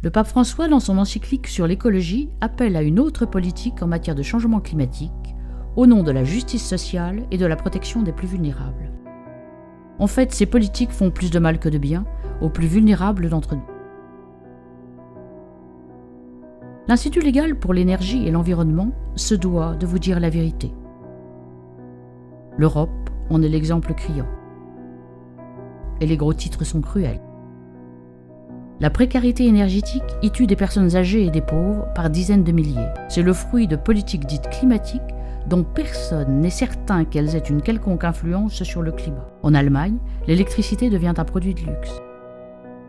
Le pape François, dans son encyclique sur l'écologie, appelle à une autre politique en matière de changement climatique, au nom de la justice sociale et de la protection des plus vulnérables. En fait, ces politiques font plus de mal que de bien aux plus vulnérables d'entre nous. L'Institut légal pour l'énergie et l'environnement se doit de vous dire la vérité. L'Europe en est l'exemple criant. Et les gros titres sont cruels. La précarité énergétique y tue des personnes âgées et des pauvres par dizaines de milliers. C'est le fruit de politiques dites climatiques dont personne n'est certain qu'elles aient une quelconque influence sur le climat. En Allemagne, l'électricité devient un produit de luxe.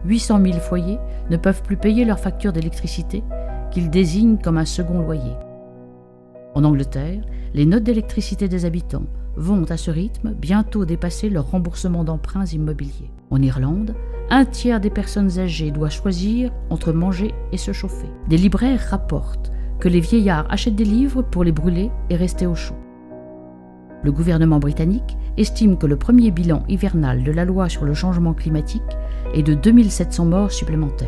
800 000 foyers ne peuvent plus payer leur facture d'électricité qu'ils désignent comme un second loyer. En Angleterre, les notes d'électricité des habitants vont à ce rythme bientôt dépasser leur remboursement d'emprunts immobiliers. En Irlande, un tiers des personnes âgées doit choisir entre manger et se chauffer. Des libraires rapportent que les vieillards achètent des livres pour les brûler et rester au chaud. Le gouvernement britannique estime que le premier bilan hivernal de la loi sur le changement climatique est de 2700 morts supplémentaires.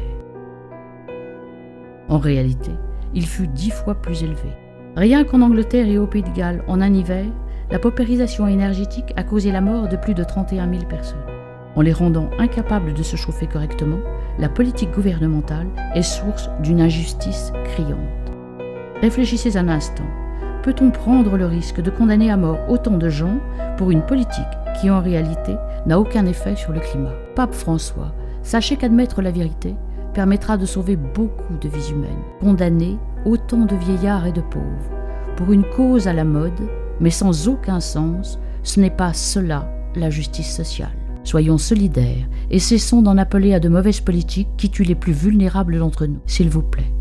En réalité, il fut 10 fois plus élevé. Rien qu'en Angleterre et au Pays de Galles, en un hiver, la paupérisation énergétique a causé la mort de plus de 31 000 personnes. En les rendant incapables de se chauffer correctement, la politique gouvernementale est source d'une injustice criante. Réfléchissez un instant. Peut-on prendre le risque de condamner à mort autant de gens pour une politique qui, en réalité, n'a aucun effet sur le climat? Pape François, sachez qu'admettre la vérité permettra de sauver beaucoup de vies humaines. Condamner autant de vieillards et de pauvres pour une cause à la mode, mais sans aucun sens, ce n'est pas cela la justice sociale. Soyons solidaires et cessons d'en appeler à de mauvaises politiques qui tuent les plus vulnérables d'entre nous, s'il vous plaît.